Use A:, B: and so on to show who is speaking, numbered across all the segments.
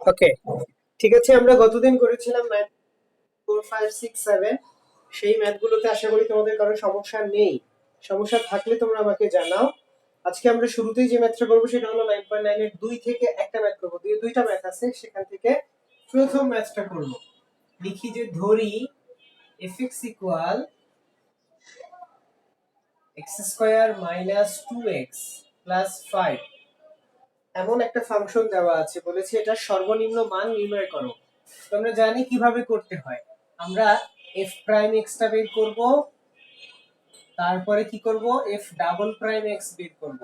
A: ওকে, ঠিক আছে। আমরা গতদিন করেছিলাম ম্যাথ 4, 5, 6, 7। সেই ম্যাথগুলোতে আশা করি তোমাদের কারো সমস্যা নেই। সমস্যা থাকলে তোমরা আমাকে জানাও। আজকে আমরা শুরুতেই যে ম্যাথটা করবো সেটা হলো 9.9 এর 2 থেকে একটা ম্যাথ করবো। দুইটা ম্যাথ আছে, সেখান থেকে প্রথম ম্যাথটা করব। লিখি যে ধরি fx equal x square minus 2x plus 5 এমন একটা ফাংশন দেওয়া আছে, বলেছে এটা সর্বনিম্ন মান নির্ণয় করো। তো আমরা জানি কিভাবে করতে হয়। আমরা f প্রাইম x টা বের করব, তারপরে কি করব f ডাবল প্রাইম x বের করব।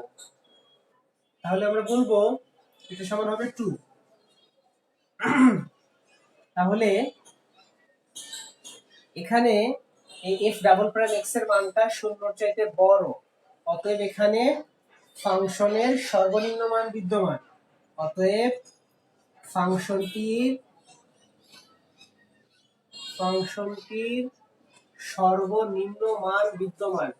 A: তাহলে আমরা বলবো এটা সমান হবে 2। তাহলে এখানে এই f ডাবল প্রাইম x এর মানটা শূন্যর চাইতে বড়, অতএব এখানে ফাংশনের সর্বনিম্ন মান বিদ্যমান। অতএব ফাংশনটির সর্বনিম্ন মান বিদ্যমান।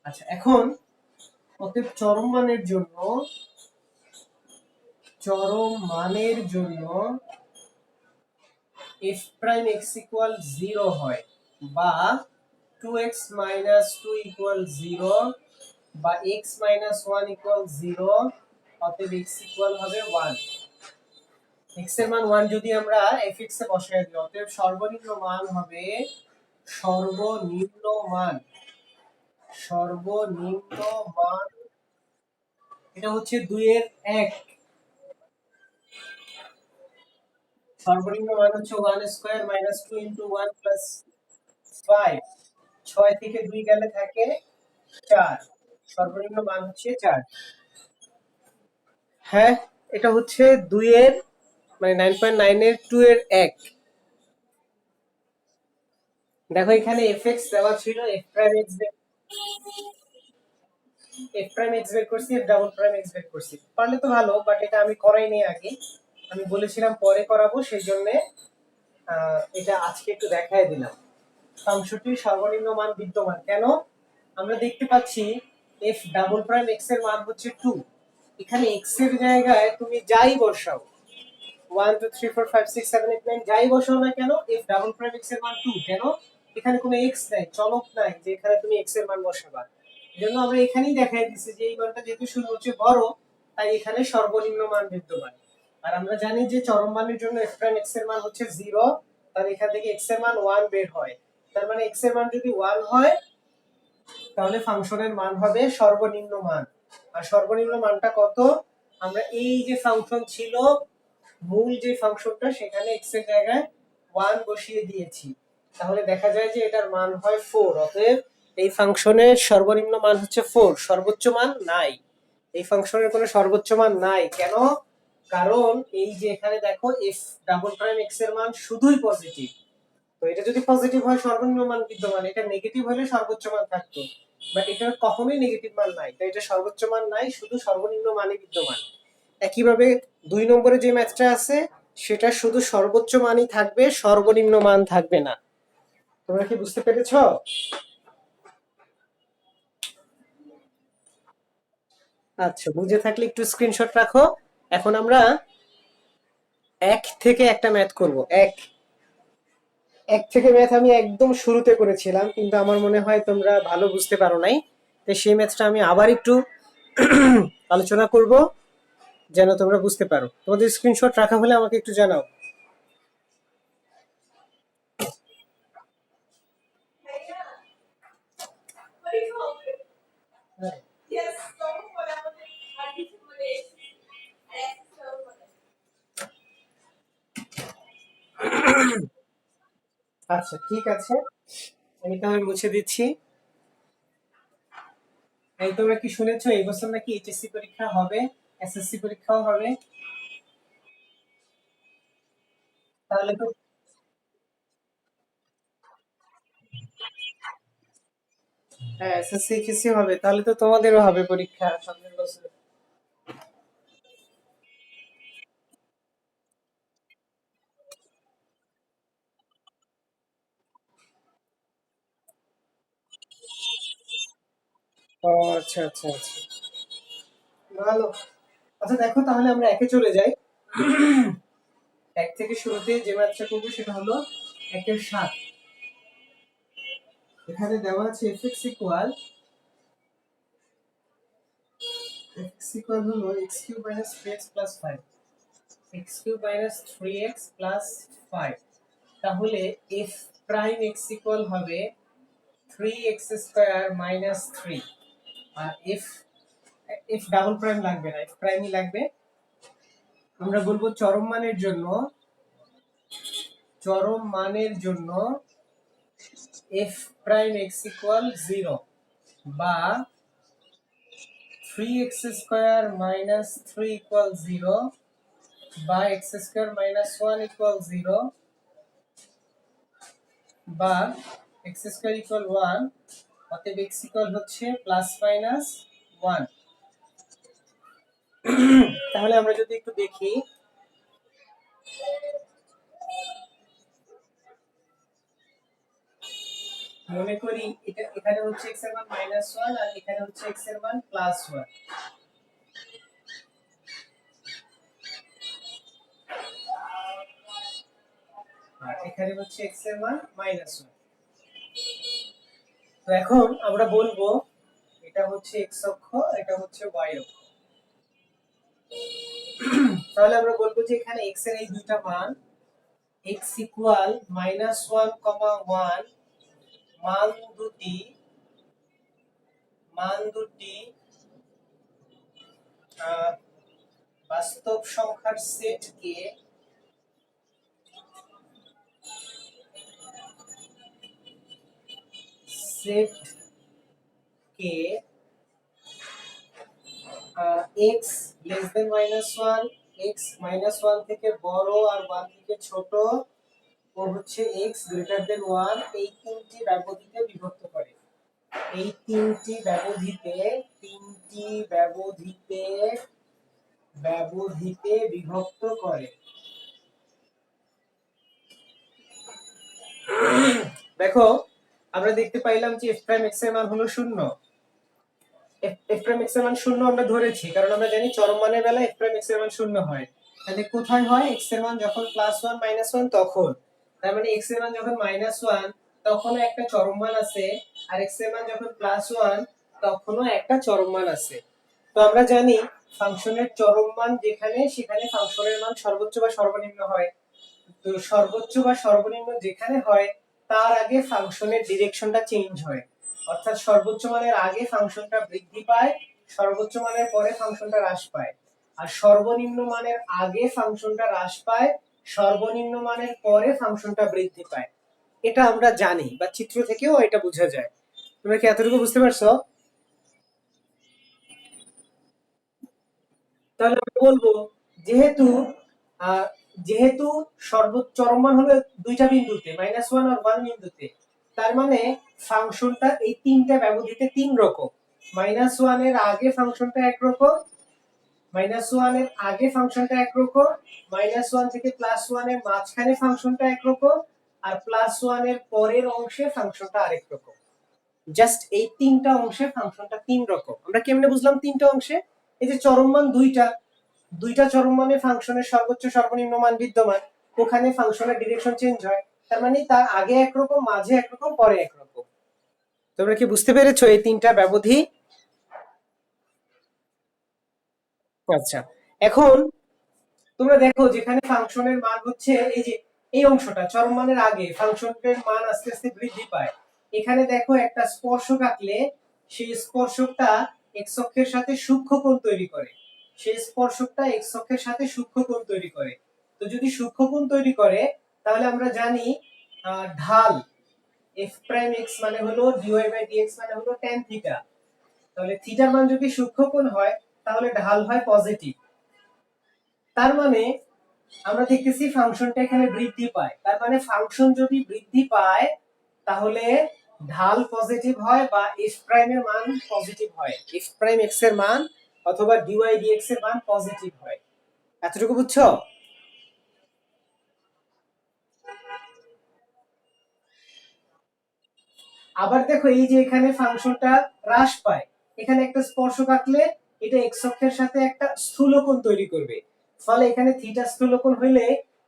A: আচ্ছা, এখন অতএব চরম মানের জন্য f প্রাইম x ইকুয়াল 0 হয়, বা 2x মাইনাস 2 ইকুয়াল 0, বা x মাইনাস 1 ইকুয়াল 0, অতএব x ইকুয়াল হবে 1। x এর মান 1 যদি আমরা fx এ বসাই দিই, অতএব সর্বনিম্ন মান হবে সর্বনিম্ন মান সর্বনিম্ন মান এটা হচ্ছে 2 এর 1। সর্বনিম্ন মান হচ্ছে 1 স্কয়ার মাইনাস 2 ইনটু 1 প্লাস 5। 6 থেকে 2 গেলে থাকে 4। সর্বনিম্ন মান হচ্ছে 4। হ্যাঁ, এটা হচ্ছে 2 এর মানে 9.9 এর 2 এর 1। দেখো এখানে fx দেওয়া ছিল, f প্রাইম x বের করছি, f ডাবল প্রাইম x বের করছি। পারলে তো ভালো, বাট এটা আমি করাইনি আগে। আমি বলেছিলাম পরে করাবো, সেই জন্য এটা আজকে একটু দেখায় দিলাম। ফাংশনটির সর্বনিম্ন মান বিদ্যমান কেন? আমরা দেখতে পাচ্ছি f ডাবল প্রাইম x এর মান হচ্ছে 2। এখানে x এর জায়গায় তুমি যাই বসাও, 1 2 3 4 5 6 7 8 9 যাই বসাও না কেন, f ডাবল প্রাইম x এর মান 2। কেন? এখানে কোনো x নাই, চলক নাই যে এখানে তুমি x এর মান বসাবা। এজন্য আমরা এখানেই দেখাই দিছি যে এই মানটা যেহেতু শূন্যর চেয়ে বড়, তাই এখানে সর্বনিম্ন মান বিদ্যমান। আর আমরা জানি যে চরম মানের জন্য f প্রাইম x এর মান হচ্ছে 0, তাহলে এখান থেকে x এর মান 1 বের হয়। তার মানে x এর মান যদি 1 হয়, তাহলে ফাংশনের মান হবে সর্বনিম্ন মান। আর সর্বনিম্ন মানটা কত? আমরা এই যে ফাংশন ছিল, মূল যে ফাংশনটা, সেখানে x এর জায়গায় 1 বসিয়ে দিয়েছি। তাহলে দেখা যায় যে এটার মান হয় 4। অতএব এই ফাংশনের সর্বনিম্ন মান হচ্ছে 4, সর্বোচ্চ মান নাই। এই ফাংশনের কোনো সর্বোচ্চ মান নাই। কেন? কারণ এই যে এখানে দেখো f ডাবল প্রাইম x এর মান শুধুই পজিটিভ। তো এটা যদি পজিটিভ হয় সর্বনিম্ন মান বিদ্যমান, এটা নেগেটিভ হলে সর্বোচ্চ মান থাকতো, বাট এটার কখনোই নেগেটিভ মান নাই, তাই এটা সর্বোচ্চ মান নাই, শুধু সর্বনিম্ন মানই বিদ্যমান। একইভাবে 2 নম্বরে যে ম্যাথটা আছে, সেটা শুধু সর্বোচ্চ মানই থাকবে, সর্বনিম্ন মান থাকবে না। তোমরা কি বুঝতে পেরেছো? আচ্ছা, বুঝে থাকলে একটু স্ক্রিনশট রাখো। এখন আমরা 1 থেকে একটা ম্যাথ করব। এক থেকে ম্যাথ আমি একদম শুরুতে করেছিলাম, কিন্তু আমার মনে হয় তোমরা ভালো বুঝতে পারো নাই, তাই সেই ম্যাথটা আমি আবার একটু আলোচনা করব, যেন তোমরা বুঝতে পারো। তোমাদের স্ক্রিনশট রাখা হলে আমাকে একটু জানাও। আচ্ছা, ঠিক আছে, আমি তাহলে মুছে দিচ্ছি। এই তোমরা কি শুনেছো এই বছর নাকি এইচএসসি পরীক্ষা হবে, এসএসসি পরীক্ষাও হবে? তাহলে তো হ্যাঁ, এসএসসি এইচএসসি হবে, তাহলে তো তোমাদেরও হবে পরীক্ষা সামনের বছর। ও আচ্ছা আচ্ছা আচ্ছা, ভালো। আচ্ছা দেখো, তাহলে আমরা একে চলে যাই। এক থেকে শুরুতে যে ম্যাথটা করবো সেটা হলো 1/7। এখানে দেওয়া আছে x ইকুয়াল হলো x³ - 3x + 5, x³ - 3x + 5। তাহলে f প্রাইম x ইকুয়াল হবে 3x² - 3। আর f ডাবল প্রাইম লাগবে না, f প্রাইমই লাগবে। আমরা বলবো চরম মানের জন্য f প্রাইম x ইকুয়াল 0, বা 3x² - 3 ইকুয়াল 0, বা x² - 1 ইকুয়াল 0, বা x² ইকুয়াল 1। অতএব x ইকুয়াল হচ্ছে ±1। তাহলে আমরা যদি একটু দেখি, মনে করি এটা এখানে হচ্ছে x এর মান -1 আর এখানে হচ্ছে x এর মান +1। আর এখানে হচ্ছে x এর মান -1। তো এখন আমরা বলবো এটা হচ্ছে x অক্ষ, এটা হচ্ছে y অক্ষ। তাহলে আমরা বলবো যে এখানে x এর এই দুইটা মান, x ইকুয়াল -1, 1, মান দুটি বাস্তব সংখ্যার সেটকে x লেস দেন -1, x -1 থেকে বড় আর 1 থেকে ছোট, ও হচ্ছে x গ্রেটার দেন 1, এই তিনটি ব্যবধিতে বিভক্ত করে। এই তিনটি ব্যবধিতে বিভক্ত করে। দেখো, আমরা দেখতে পাইলাম যে f প্রাইম x এর মান হলো 0। f প্রাইম x এর মান 0 আমরা ধরেছি, কারণ আমরা জানি চরম মানের বেলায় f প্রাইম x এর মান 0 হয়। তাহলে কোথায় হয়? x এর মান যখন +1 -1 তখন। তার মানে x এর মান যখন -1 তখনও একটা চরম মান আছে, আর x এর মান যখন +1 তখনও একটা চরম মান আছে। তো আমরা জানি ফাংশনের চরম মান যেখানে, সেখানে ফাংশনের মান সর্বোচ্চ বা সর্বনিম্ন হয়। তো সর্বোচ্চ বা সর্বনিম্ন যেখানে হয়, তার আগে ফাংশনের ডিরেকশনটা চেঞ্জ হয়। অর্থাৎ সর্বোচ্চ মানের আগে ফাংশনটা বৃদ্ধি পায়, সর্বোচ্চ মানের পরে ফাংশনটা হ্রাস পায়। আর সর্বনিম্ন মানের আগে ফাংশনটা হ্রাস পায়, সর্বনিম্ন মানের পরে ফাংশনটা বৃদ্ধি পায়। এটা আমরা জানি, বা চিত্র থেকেও এটা বোঝা যায়। তোমরা কি এতটুকু বুঝতে পারছো? তাহলে আমরা বলবো, যেহেতু আহ, যেহেতু সর্বোচ্চ চরম মান হলো দুইটা বিন্দুতে, -1 আর 1 বিন্দুতে, তার মানে ফাংশনটা এই তিনটা ব্যবধিতে তিন রকম। -1 এর আগে ফাংশনটা একরকম, -1 এর আগে ফাংশনটা একরকম, -1 থেকে +1 এর মাঝখানে ফাংশনটা একরকম, আর +1 এর পরের অংশে ফাংশনটা আরেক রকম। জাস্ট এই তিনটা অংশে ফাংশনটা তিন রকম। আমরা কেমনে বুঝলাম তিনটা অংশে? এই যে চরম মান দুইটা চরম মানে ফাংশনের সর্বোচ্চ সর্বনিম্ন মান বিদ্যমান, ওখানে ফাংশনের ডিরেকশন চেঞ্জ হয়। তার মানে তার আগে একরকম, মাঝে একরকম, পরে একরকম। তোমরা কি বুঝতে পেরেছো এই তিনটা ব্যবধি? আচ্ছা, এখন তোমরা দেখো যেখানে ফাংশনের মান হচ্ছে এই যে এই অংশটা, চরম মানের আগে ফাংশনের মান আস্তে আস্তে বৃদ্ধি পায়। এখানে দেখো একটা স্পর্শক আঁকলে, সেই স্পর্শকটা এক্স অক্ষের সাথে সূক্ষ্ম কোণ তৈরি করে। সেই স্পর্শকটা এক্স অক্ষের সাথে সূক্ষ্ম কোণ তৈরি করে। তো যদি সূক্ষ্ম কোণ তৈরি করে, তাহলে আমরা জানি ঢাল f প্রাইম x মানে হলো dy/dx মানে হলো tan থিটা। তাহলে থিটার মান যদি সূক্ষ্ম কোণ হয়, তাহলে ঢাল হয় পজিটিভ। তার মানে আমরা দেখতেছি ফাংশনটা এখানে বৃদ্ধি পায়। তার মানে ফাংশন যদি বৃদ্ধি পায়, তাহলে ঢাল পজিটিভ হয়, বা f প্রাইম এর মান পজিটিভ হয়। f প্রাইম x এর মান অথবা dy dx এর মান পজিটিভ হয়। এতটুকু বুঝছো? আবার দেখো, এই যে এখানে ফাংশনটা হ্রাস পায়, এখানে একটা স্পর্শক আঁকলে এটা এক্স অক্ষের সাথে একটা স্থূলকোণ তৈরি করবে, ফলে এখানে থিটা স্থূলকোণ হইলে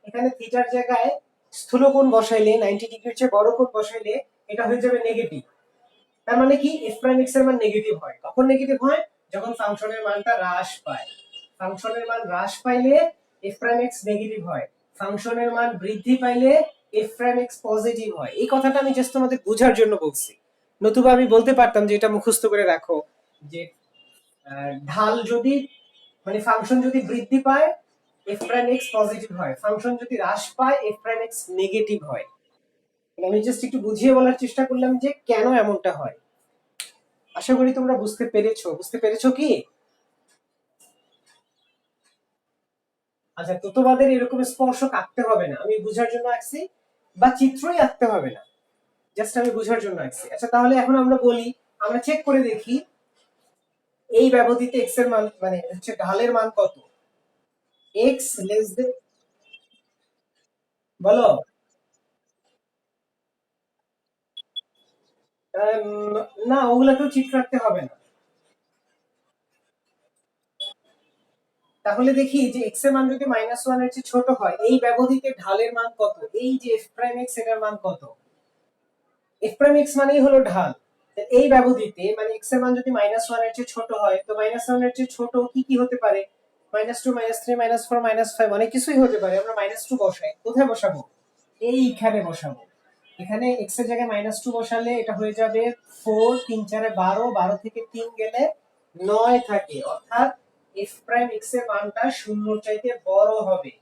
A: এখানে থিটার জায়গায় স্থূলকোণ বসাইলে 90 ডিগ্রির চেয়ে বড় কোণ বসাইলে এটা হয়ে যাবে নেগেটিভ। তার মানে কি এফ প্রাইম এক্স এর মান নেগেটিভ হয়। কখন নেগেটিভ হয়? যখন ফাংশনের মানটা হ্রাস পায়। ফাংশনের মান হ্রাস পাইলে এফ প্রাইম এক্স নেগেটিভ হয়, ফাংশনের মান বৃদ্ধি পাইলে এফ প্রাইম এক্স পজিটিভ হয়। এই কথাটা আমি জাস্ট তোমাদের বোঝার জন্য বলছি, নতুবা আমি বলতে পারতাম যে এটা মুখস্থ করে রাখো যে ঢাল যদি মানে ফাংশন যদি বৃদ্ধি পায় এফ প্রাইম এক্স পজিটিভ হয়, ফাংশন যদি হ্রাস পায় এফ প্রাইম এক্স নেগেটিভ হয়। আমি জাস্ট একটু বুঝিয়ে বলার চেষ্টা করলাম যে কেন এমনটা হয়। আশা করি তোমরা বুঝতে পেরেছো কি? আচ্ছা, তো তোমাদের এরকম স্পর্শক আঁকতে হবে না, আমি বুঝার জন্য আঁকছি, বা চিত্রই আঁকতে হবে না, জাস্ট আমি বুঝার জন্য আঁকছি। আচ্ছা, তাহলে এখন আমরা বলি, আমরা চেক করে দেখি এই ব্যবধিতে এক্স এর মান মানে হচ্ছে ঢালের মান কত। এক্স লেস দেন, বলো। না, ওগুলাকেও চিত্র রাখতে হবে না। তাহলে দেখি যে এক্স এর মান যদি -1 এর চেয়ে ছোট হয়, এই ব্যবধিতে ঢালের মান কত, এই যে এফ প্রাইম এক্স এর মান কত। এফ প্রাইম এক্স মানেই হলো ঢাল। এই ব্যবধিতে মানে এক্স এর মান যদি -1 এর চেয়ে ছোট হয়, তো -1 এর চেয়ে ছোট কি কি হতে পারে? -2, -3, -4, -5 অনেক কিছুই হতে পারে। আমরা -2 বসাই, কোথায় বসাবো? এইখানে বসাবো। এখানে এক্স এর জায়গায় -2 বসালে এটা হয়ে যাবে 4, 3 4 12, 12 থেকে 3 গেলে 9 থাকে, অর্থাৎ এফ প্রাইম এক্স এর মানটা 0 এর চাইতে বড় হবে।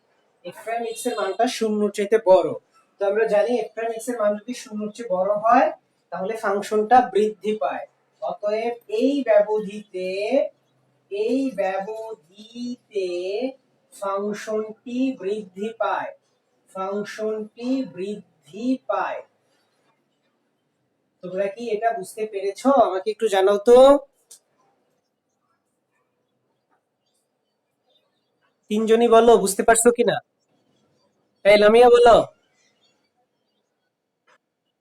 A: এফ প্রাইম এক্স এর মানটা 0 এর চাইতে বড়। তো আমরা জানি এফ প্রাইম এক্স এর মান যদি 0 এর চেয়ে বড় হয় তাহলে ফাংশনটা বৃদ্ধি পায়। অতএব এই ব্যবধিতে ফাংশনটি বৃদ্ধি পায়। ফাংশনটি বৃদ্ধি পায়। তোমরা কি এটা বুঝতে পেরেছো? আমাকে একটু জানাও তো। তিনজনই বলো বুঝতে পারছো কিনা। এই লামিয়া বলো।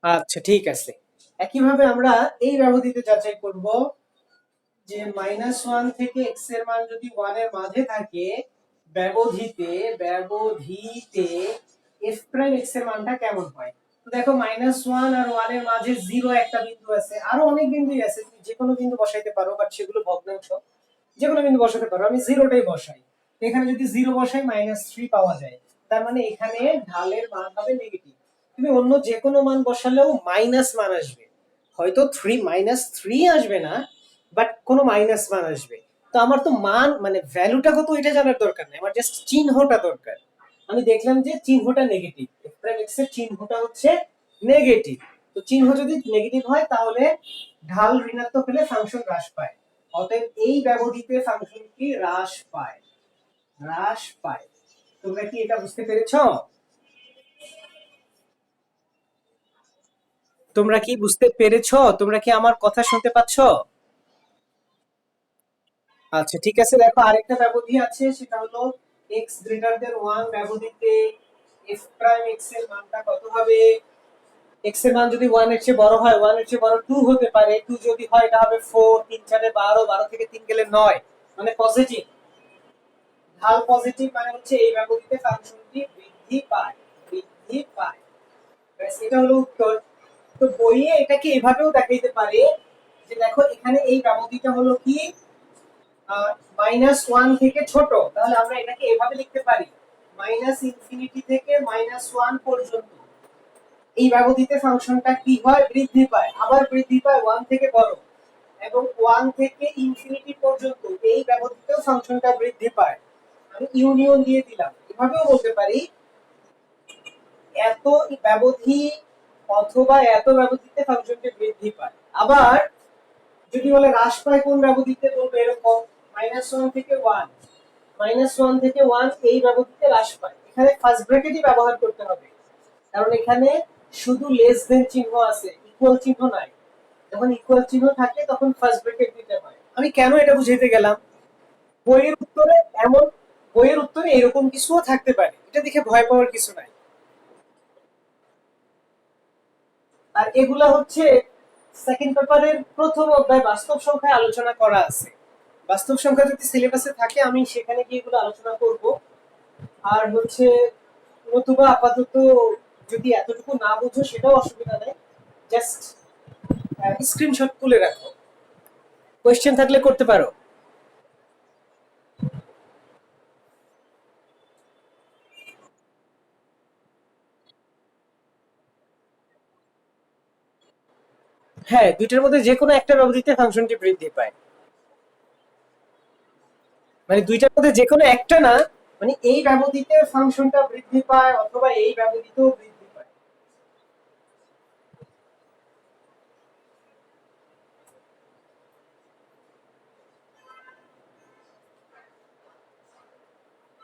A: আচ্ছা, ঠিক আছে। একইভাবে আমরা এই ব্যবধিতে যাচাই করব যে -1 থেকে x এর মান যদি 1 এর মাঝে থাকে, ব্যবধিতে f প্রাইম x এর মানটা কেমন হয়। তো দেখো -1 আর 1 এর মাঝে 0 একটা বিন্দু আছে, আরো অনেক বিন্দুই আছে, তুমি যে কোনো বিন্দু বসাইতে পারো, বাট সেগুলো ভগ্নাংশ। যে কোনো বিন্দু বসাতে পারো, আমি 0টাই বসাই। এখানে যদি 0 বসাই -3 পাওয়া যায়, তার মানে এখানে ঢালের মান হবে নেগেটিভ। তুমি অন্য যে কোনো মান বসালেও মাইনাস মান আসবে, হয়তো -3 আসবে না, বাট কোনো মাইনাস মান আসবে। তো আমার তো মান মানে ভ্যালুটা কত এটা জানার দরকার নেই, আমার জাস্ট চিহ্নটা দরকার। আমি দেখলাম যে চিহ্নটা নেগেটিভ, f প্রাইম x এর চিহ্নটা হচ্ছে নেগেটিভ। তো চিহ্ন যদি নেগেটিভ হয় তাহলে ঢাল ঋণাত্মক হলে ফাংশন হ্রাস পায়। অতএব এই ব্যবধিতে ফাংশনটি হ্রাস পায়। তোমরা কি এটা বুঝতে পেরেছো? তোমরা কি বুঝতে পেরেছো? তোমরা কি আমার কথা শুনতে পাচ্ছো? আচ্ছা, ঠিক আছে। দেখো আরেকটা ব্যবধি আছে, সেটা হলো x greater than 1 ব্যবধিতে f prime x এর মানটা কত হবে। x এর মান যদি 1 এর চেয়ে বড় হয়, 1 এর চেয়ে বড় 2 হতে পারে, 2 যদি হয় এটা হবে 4, 3 4 12, 12 থেকে 3 গেলে 9, মানে পজিটিভ। ঢাল পজিটিভ মানে হচ্ছে এই ব্যবধিতে ফাংশনটি বৃদ্ধি পায়। ব্যাস, এটা হলো উত্তর। তো বইয়ে এটাকে এভাবেও দেখাইতে পারে যে দেখো এখানে এই ব্যবধিটা হলো কি -1 থেকে ছোট, তাহলে আমরা এটাকে এভাবে লিখতে পারি -ইনফিনিটি থেকে -1 পর্যন্ত এই ব্যবধিতে ফাংশনটা কি হয়, বৃদ্ধি পায়। আবার বৃদ্ধি পায় 1 থেকে বড়, এবং 1 থেকে ইনফিনিটি পর্যন্ত এই ব্যবধিতেও ফাংশনটা বৃদ্ধি পায়। আমি ইউনিয়ন দিয়ে দিলাম। এভাবেও বলতে পারি এত ব্যবধি অথবা এত ব্যবধিতে ফাংশনটি বৃদ্ধি পায়। আবার যদি বলে হ্রাস পায় কোন ব্যবধিতে, বলবে এরকম -1 থেকে 1, -1 থেকে 1 এই ব্যবধিতে হ্রাস পায়। এখানে ফার্স্ট ব্র্যাকেটই ব্যবহার করতে হবে, কারণ এখানে শুধু লেস দেন চিহ্ন আছে, ইকুয়াল চিহ্ন নাই। যখন ইকুয়াল চিহ্ন থাকে তখন ফার্স্ট ব্র্যাকেট দিতে হয়। আমি কেন এটা বুঝাইতে গেলাম, বইয়ের উত্তরে এমন বইয়ের উত্তরে এরকম কিছুও থাকতে পারে, এটা দেখে ভয় পাওয়ার কিছু নাই। আর এগুলা হচ্ছে সেকেন্ড পেপারের প্রথম অধ্যায় বাস্তব সংখ্যায় আলোচনা করা আছে। বাস্তব সংখ্যা যদি সিলেবাসে থাকে আমি সেখানে গিয়ে এগুলো আলোচনা করব। আর হচ্ছে নতুবা আপাতত যদি এতটুকু না বুঝো সেটাও অসুবিধা নেই, জাস্ট স্ক্রিনশট তুলে রাখো, কোয়েশ্চেন থাকলে করতে পারো। হ্যাঁ, দুইটার মধ্যে যে কোনো একটা ব্যবধিতে ফাংশনটি বৃদ্ধি পায়। মানে দুইটার মধ্যে যে কোনো একটা না, মানে এই ব্যবধিতে ফাংশনটা বৃদ্ধি পায় অথবা এই ব্যবধিতেও বৃদ্ধি পায়।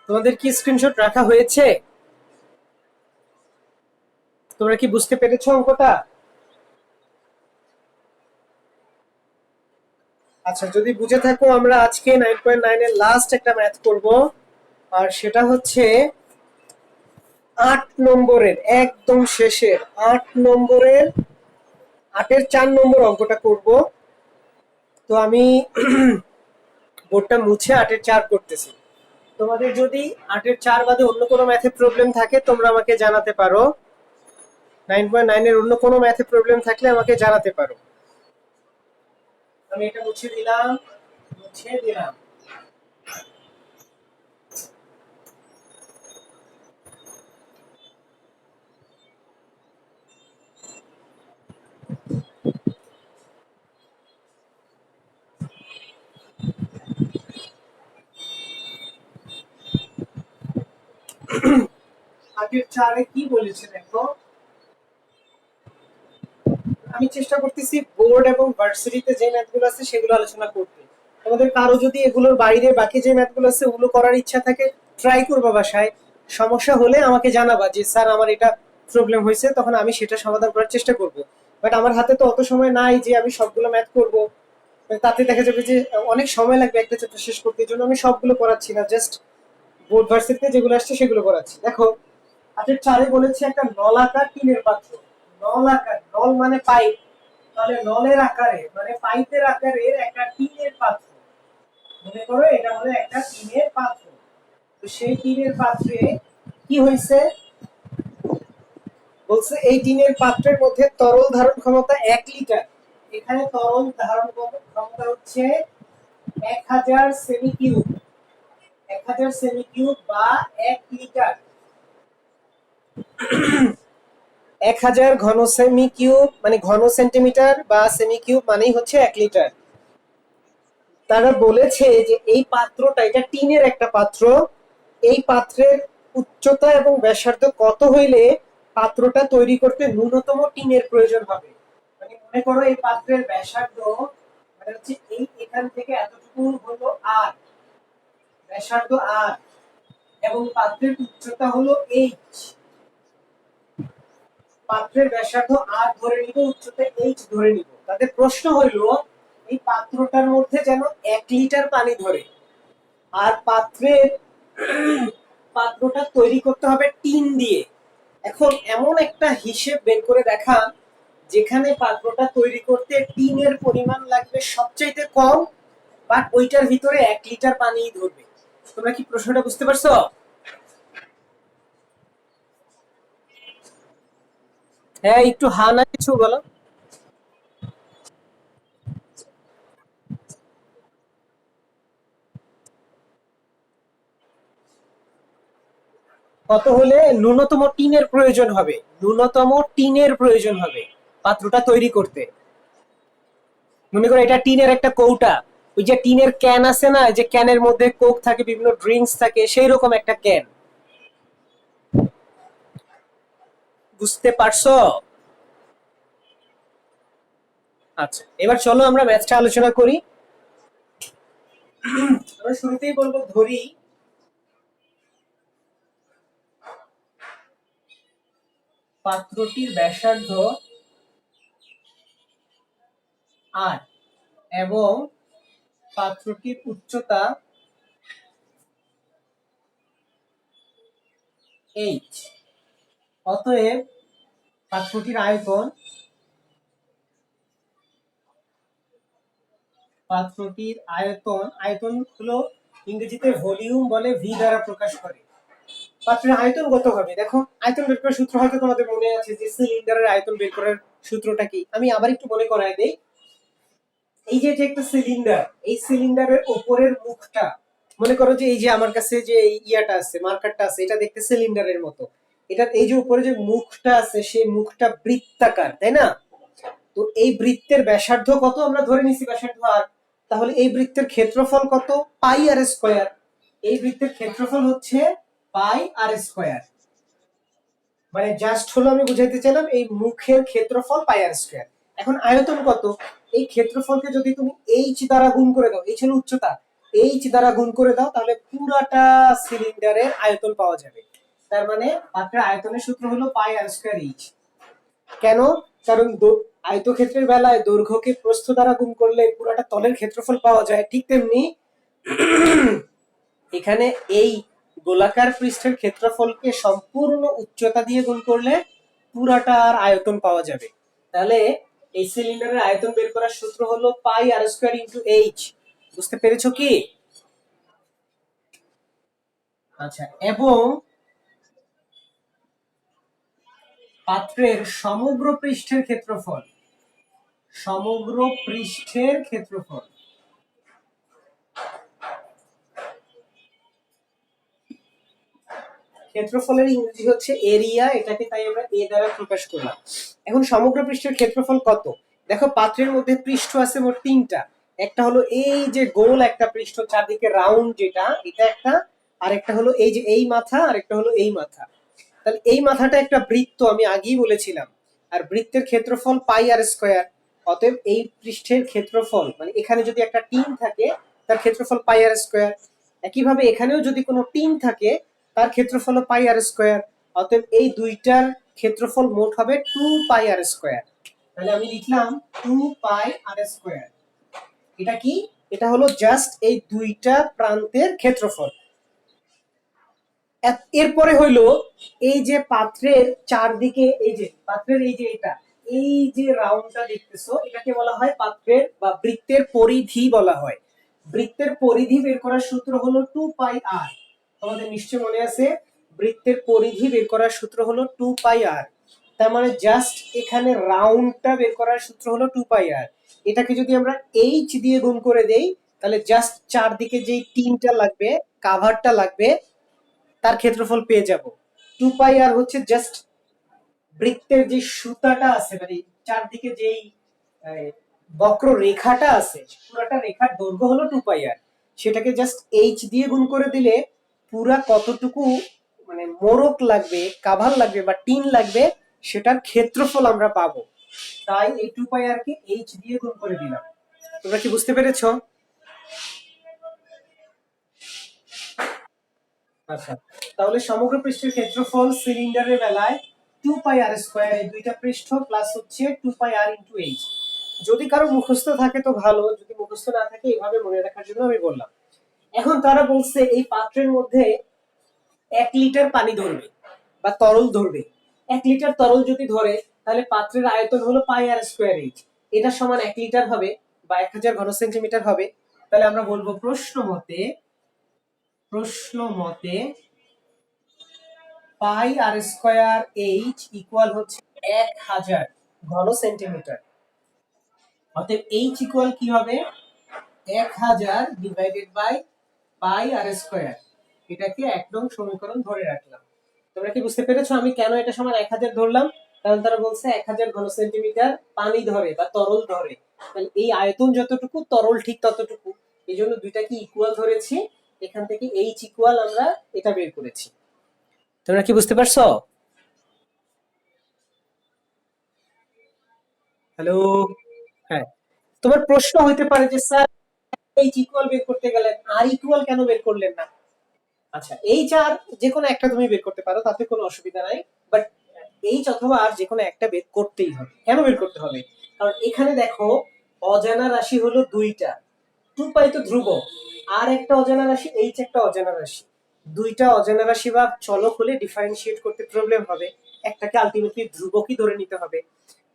A: তোমাদের কি স্ক্রিনশট রাখা হয়েছে? তোমরা কি বুঝতে পেরেছো অঙ্কটা? আচ্ছা, যদি বুঝে থাকো আমরা আজকে 9.9 এর লাস্ট একটা ম্যাথ করব। আর সেটা হচ্ছে 8 নম্বরের একদম শেষের 8 নম্বরের 8-এর 4 নম্বর অঙ্কটা করব। তো আমি বোর্ডটা মুছে 8-এর 4 করতেছি। তোমাদের যদি 8-এর 4 বাদে অন্য কোনো ম্যাথে প্রবলেম থাকে তোমরা আমাকে জানাতে পারো। 9.9 এর অন্য কোনো ম্যাথে প্রবলেম থাকলে আমাকে জানাতে পারো। আমি এটা মুছে দিলাম, মুছে দিলাম। আগের 4-এ কি বলেছে দেখো। আমি চেষ্টা করতেছি বোর্ড এবং ভার্সিটিতে যে ম্যাথগুলো আছে সেগুলো আলোচনা করতে। তোমাদের কারো যদি এগুলোর বাইরে বাকি যে ম্যাথগুলো আছে ওগুলো করার ইচ্ছা থাকে ট্রাই করবা বাসায়। সমস্যা হলে আমাকে জানাবা যে স্যার আমার এটা প্রবলেম হয়েছে, তখন আমি সেটা সমাধান করার চেষ্টা করব। বাট আমার হাতে তো অত সময় নাই যে আমি সবগুলো ম্যাথ করব। তাতে দেখা যাবে যে অনেক সময় লাগবে একটা চ্যাপ্টার শেষ করতে, এই জন্য আমি সবগুলো করাচ্ছি না, জাস্ট বোর্ড ভার্সিটিতে যেগুলো আসছে সেগুলো করাচ্ছি। দেখো, আটের 4-এ বলেছে একটা নলাকার টিনের পাত্র। নলাকার, নল মানে পাইপ, তাহলে নলের আকারে মানে পাইপের আকারের একটা টিনের পাত্র। মনে করো এটা হলো একটা টিনের পাত্র। তো সেই টিনের পাত্রে কি হয়েছে, বলছে এই টিনের পাত্রের মধ্যে তরল ধারণ ক্ষমতা 1 লিটার। এখানে তরল ধারণ ক্ষমতা হচ্ছে 1000 সেমি কিউব। 1000 সেমি কিউব বা 1 লিটার। 1000 ঘন সেমি কিউব মানে ঘন সেন্টিমিটার বা সেমি কিউব মানেই হচ্ছে 1 লিটার। তারা বলেছে যে এই পাত্রটা, এটা টিনের একটা পাত্র, এই পাত্রের উচ্চতা এবং ব্যাসার্ধ কত হইলে পাত্রটা তৈরি করতে ন্যূনতম টিনের প্রয়োজন হবে। মানে মনে করো এই পাত্রের ব্যাসার্ধ মানে হচ্ছে এই এখান থেকে এতটুকু হলো আর, ব্যাসার্ধ আর, এবং পাত্রের উচ্চতা হলো এইচ। পাত্রের ব্যাসার্ধ আর ধরে নিব, উচ্চতা এইচ ধরে নিব। তাদের প্রশ্ন হইল এই পাত্রটার মধ্যে যেন 1 লিটার পানি ধরে। আর পাত্রটা তৈরি করতে হবে টিন দিয়ে। এখন এমন একটা হিসেব বের করে দেখান যেখানে পাত্রটা তৈরি করতে টিনের পরিমাণ লাগবে সবচাইতে কম, বাট ওইটার ভিতরে 1 লিটার পানি ধরবে। তোমরা কি প্রশ্নটা বুঝতে পারছো? হ্যাঁ, একটু হা না কিছু বলো। কত হলে ন্যূনতম টিনের প্রয়োজন হবে? ন্যূনতম টিনের প্রয়োজন হবে পাত্রটা তৈরি করতে। মনে করো এটা টিনের একটা কৌটা, ওই যে টিনের ক্যান আছে না, যে ক্যানের মধ্যে কোক থাকে, বিভিন্ন ড্রিঙ্কস থাকে, সেই রকম একটা ক্যান। বুঝতে পারছো? আচ্ছা, এবার চলো আমরা ম্যাথটা আলোচনা করি। আমরা শুরুতেই বলবো, ধরি পাত্রটির ব্যাসার্ধ আর এবং পাত্রটির উচ্চতা এইচ। অতএব পাত্রটির আয়তন পাত্রটির আয়তন, আয়তন হলো ইংরেজিতে ভলিউম বলে, ভি দ্বারা প্রকাশ করে। পাত্রের আয়তন কত হবে? দেখো, আয়তন বের করার সূত্র হয়তো তোমাদের মনে আছে যে সিলিন্ডারের আয়তন বের করার সূত্রটা কি। আমি আবার একটু মনে করায় দেই। এই যে একটা সিলিন্ডার, এই সিলিন্ডারের উপরের মুখটা, মনে করো যে এই যে আমার কাছে যে ইয়াটা আছে, মার্কারটা আছে, এটা দেখতে সিলিন্ডারের মতো। এটা এই যে উপরে যে মুখটা আছে, সেই মুখটা বৃত্তাকার, তাই না? তো এই বৃত্তের ব্যাসার্ধ কত আমরা ধরে নিছি ব্যাসার্ধ আর, তাহলে এই বৃত্তের ক্ষেত্রফল কত? পাই আর স্কয়ার। এই বৃত্তের ক্ষেত্রফল হচ্ছে পাই আর স্কয়ার। মানে জাস্ট হলো আমি বুঝাইতে চাইলাম এই মুখের ক্ষেত্রফল পাই আর স্কয়ার। এখন আয়তন কত? এই ক্ষেত্রফলকে যদি তুমি এইচ দ্বারা গুণ করে দাও, এইচ হলো উচ্চতা, এইচ দ্বারা গুণ করে দাও, তাহলে পুরাটা সিলিন্ডারের আয়তন পাওয়া যাবে। তার মানে পাত্রের আয়তনের সূত্র হলো পাই আর স্কয়ার এইচ। কেন? কারণ আয়তক্ষেত্রের বেলায় দৈর্ঘ্যকে প্রস্থ দ্বারা গুণ করলে পুরাটা তলের ক্ষেত্রফল পাওয়া যায়, ঠিক তেমনি এখানে এই গোলাকার পৃষ্ঠের ক্ষেত্রফলকে সম্পূর্ণ উচ্চতা দিয়ে গুণ করলে পুরাটার আয়তন পাওয়া যাবে। তাহলে এই সিলিন্ডারের আয়তন বের করার সূত্র হলো পাই আর স্কয়ার ইনটু এইচ। বুঝতে পেরেছো কি? আচ্ছা, এবং পাত্রের সমগ্র পৃষ্ঠের ক্ষেত্রফল, সমগ্র পৃষ্ঠের ক্ষেত্রফল ক্ষেত্রফলের ইংরেজি হচ্ছে এরিয়া, এটাকে তাই আমরা এ দ্বারা প্রকাশ করলাম। এখন সমগ্র পৃষ্ঠের ক্ষেত্রফল কত? দেখো, পাত্রের মধ্যে পৃষ্ঠ আছে মোট তিনটা। একটা হলো এই যে গোল একটা পৃষ্ঠ, চারদিকে রাউন্ড, যেটা এটা একটা, আর একটা হলো এই যে এই মাথা, আর একটা হলো এই মাথা। তাহলে এই মাথাটা একটা বৃত্ত, আমি আগেই বলেছিলাম। আর বৃত্তের ক্ষেত্রফল পাই আর স্কয়ার। অতএব এই পৃষ্ঠের ক্ষেত্রফল, মানে এখানে যদি একটা টিন থাকে, তার ক্ষেত্রফল পাই আর স্কয়ার। একইভাবে এখানেও যদি কোনো টিন থাকে, তার ক্ষেত্রফল পাই আর স্কয়ার। অতএব এই দুইটার ক্ষেত্রফল মোট হবে 2 পাই আর স্কয়ার। তাহলে আমি লিখলাম 2 পাই আর স্কয়ার। এটা কি? এটা হলো জাস্ট এই দুইটা প্রান্তের ক্ষেত্রফল। এরপরে হইলো এই যে পাত্রের চারদিকে, এই যে পাত্রের এই যে এটা, এই যে রাউন্ডটা দেখতেছো, এটাকে বলা হয় পাত্রের বা বৃত্তের পরিধি বলা হয়। বৃত্তের পরিধি বের করার সূত্র হলো 2 পাই আর। তোমাদের নিশ্চয় মনে আছে, বৃত্তের পরিধি বের করার সূত্র হলো 2 পাই আর। তার মানে জাস্ট এখানে রাউন্ডটা বের করার সূত্র হলো 2 পাই আর। এটাকে যদি আমরা এইচ দিয়ে গুণ করে দেই, তাহলে জাস্ট চারদিকে যেই টিনটা লাগবে, কাভারটা লাগবে, তার ক্ষেত্রফল পেয়ে যাব। 2 পাই আর হচ্ছে জাস্ট বৃত্তের যে সুতাটা আছে, মানে চারদিকে যেই বক্র রেখাটা আছে, পুরাটা রেখার দৈর্ঘ্য হলো 2 পাই আর। সেটাকে জাস্ট এইচ দিয়ে গুণ করে দিলে পুরা কতটুকু মানে মোড়ক লাগবে, কাভার লাগবে বা টিন লাগবে, সেটার ক্ষেত্রফল আমরা পাবো। তাই এই 2 পাই আর কে এইচ দিয়ে গুণ করে দিলাম। তোমরা কি বুঝতে পেরেছো? আচ্ছা, তাহলে সমগ্র পৃষ্ঠের ক্ষেত্রফল সিলিন্ডারের বেলায় 2 পাই আর স্কয়ার, এই দুইটা পৃষ্ঠ প্লাস হচ্ছে 2 পাই আর ইনটু এইচ। যদি কারো মুখস্থ থাকে তো ভালো, যদি মুখস্থ না থাকে এভাবে মনে রাখার জন্য আমি বললাম। এখন তারা বলছে এই পাত্রের মধ্যে 1 লিটার পানি ধরবে বা তরল ধরবে। 1 লিটার তরল যদি ধরে, তাহলে পাত্রের আয়তন হলো পাই আর স্কয়ার এইচ। এটা সমান 1 লিটার হবে বা 1000 ঘন সেন্টিমিটার হবে। তাহলে আমরা বলবো প্রশ্ন মতে পাই আর স্কয়ার এইচ ইকুয়াল হচ্ছে 1000 ঘন সেন্টিমিটার। অতএব এইচ ইকুয়াল কি হবে? 1000 divided by pi r square. এটাকে একদম সমীকরণ ধরে রাখলাম। তোমরা কি বুঝতে পেরেছো আমি কেন এটা সমান 1000 ধরলাম? কারণ তারা বলছে 1000 ঘন সেন্টিমিটার পানি ধরে বা তরল ধরে। তাহলে এই আয়তন যতটুকু, তরল ঠিক ততটুকু। এই জন্য দুইটাকে ইকুয়াল ধরেছি। এখান থেকে এইচ ইকুয়াল আমরা এটা বের করেছি। তোমরা কি বুঝতে পারছো? হ্যালো। হ্যাঁ, তোমার প্রশ্ন হইতে পারে যে স্যার এইচ ইকুয়াল বের করতে গেলেন, আর ইকুয়াল কেন বের করলেন না? আচ্ছা, এইচ আর যে কোনো একটা তুমি বের করতে পারো, তাতে কোনো অসুবিধা নাই। বাট এইচ অথবা আর যে কোনো একটা বের করতেই হবে। কেন বের করতে হবে? কারণ এখানে দেখো, অজানা রাশি হলো দুইটা। 2 পাই তো ধ্রুবক, আর একটা অজানা রাশি এইচ, একটা অজানা রাশি। দুইটা অজানা রাশি বা চলক হলে ডিফারেন্সিয়েট করতে প্রবলেম হবে। একটাকে আলটিমেটলি ধ্রুবকই ধরে নিতে হবে,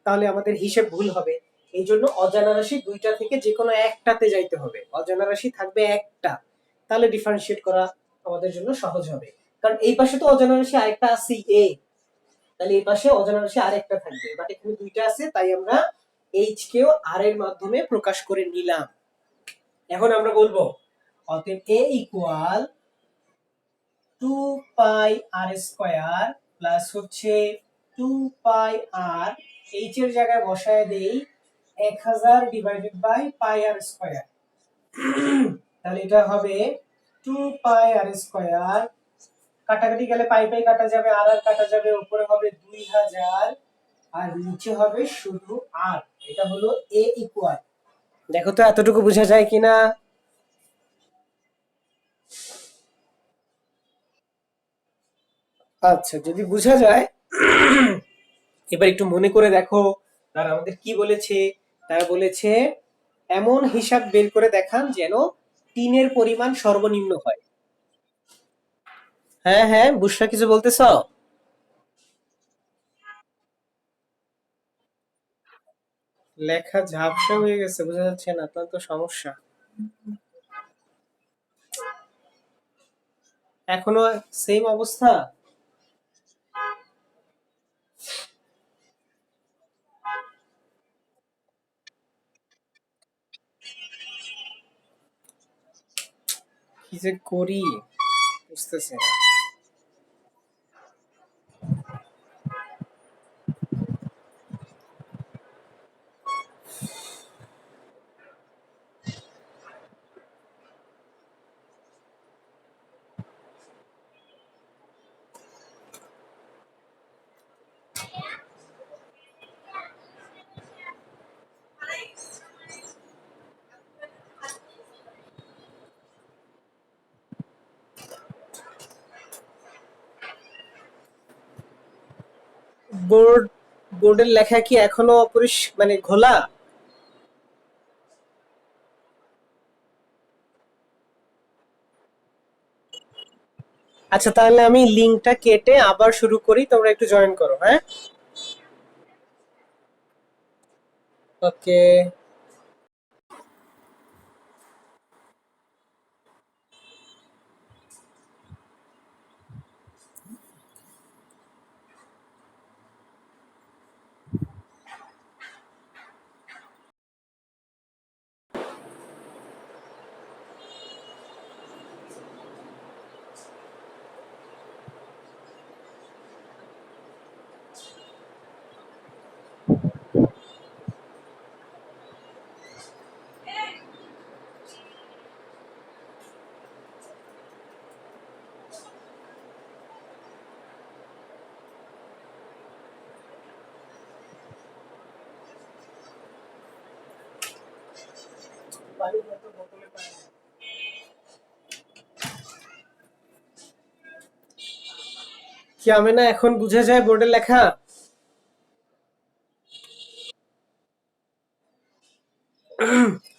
A: তাহলে আমাদের হিসেব ভুল হবে। এই জন্য অজানা রাশি দুইটা থেকে যে কোনো একটাতে যাইতে হবে, অজানা রাশি থাকবে একটা, তাহলে ডিফারেন্সিয়েট করা আমাদের জন্য সহজ হবে। কারণ এই পাশে তো অজানা রাশি আরেকটা আছে এ, তাহলে এই পাশে অজানা রাশি আরেকটা থাকবে, বাট এখানে দুইটা আছে, তাই আমরা এইচ কেও আর এর মাধ্যমে প্রকাশ করে নিলাম। এখন আমরা বলবো অতএব এ ইকুয়াল 2 পাই আর স্কয়ার প্লাস হচ্ছে 2 পাই আর, এইচ এর জায়গায় বসায় দেই 1000 divided by pi r square, তাহলে এটা হবে 2 পাই আর স্কয়ার, কাটাকাটি গেলে পাই পাই কাটা যাবে, আর আর কাটা যাবে, উপরে হবে 2000 আর নিচে হবে শুধু আর। এটা হলো এ ইকুয়াল, দেখো তো এতটুকু বোঝা যায় কিনা। আচ্ছা, যদি বোঝা যায় এবার একটু মনে করে দেখো তারা আমাদের কি বলেছে। তারা বলেছে এমন হিসাব বের করে দেখান যেন তিনের পরিমাণ সর্বনিম্ন হয়। হ্যাঁ হ্যাঁ, বুশরা কিছু বলতেছ? লেখা ঝাপসা হয়ে গেছে, বোঝা যাচ্ছে না, তাহলে তো সমস্যা। এখনো সেম অবস্থা? কি যে করি বুঝতেছি না। বোর্ড বোর্ডের লেখা কি এখনো মানে ঘোলা? আচ্ছা, তাহলে আমি লিংকটা কেটে আবার শুরু করি, তোমরা একটু জয়েন করো, হ্যাঁ? ওকে। কি আমি না এখন বুঝা যায় বোর্ডের লেখা?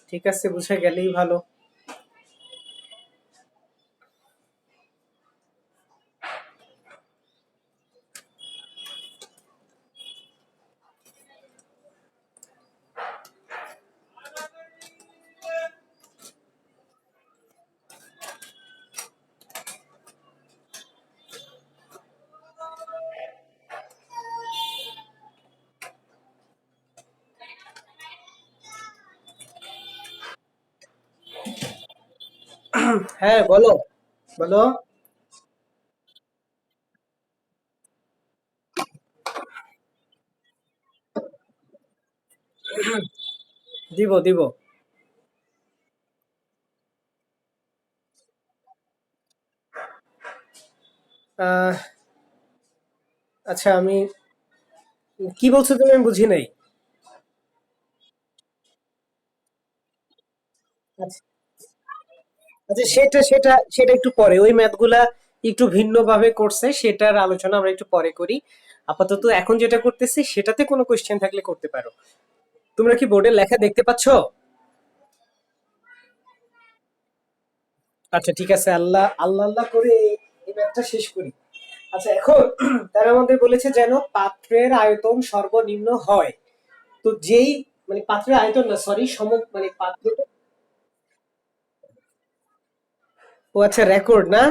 A: ঠিক আছে, বুঝে গেলেই ভালো। হ্যাঁ বলো, বলো। দিব দিব। আহ, আচ্ছা, আমি কি বলছো তুমি, আমি বুঝি নাই। আচ্ছা আচ্ছা, সেটা সেটা সেটা একটু পরে, ওই ম্যাথগুলা একটু ভিন্ন ভাবে করছে, সেটার আলোচনা আমরা একটু পরে করি। আপাতত এখন যেটা করতেছি সেটাতে কোনো কোশ্চেন থাকলে করতে পারো। তোমরা কি বোর্ডের লেখা দেখতে পাচ্ছ? আচ্ছা ঠিক আছে, আল্লাহ আল্লাহ আল্লাহ করে এই ম্যাথটা শেষ করি। আচ্ছা, এখন তারা আমাদের বলেছে যেন পাত্রের আয়তন সর্বনিম্ন হয়। তো যেই মানে পাত্রের আয়তন না, সরি, মানে পাত্র। ও আচ্ছা, রেকর্ড না।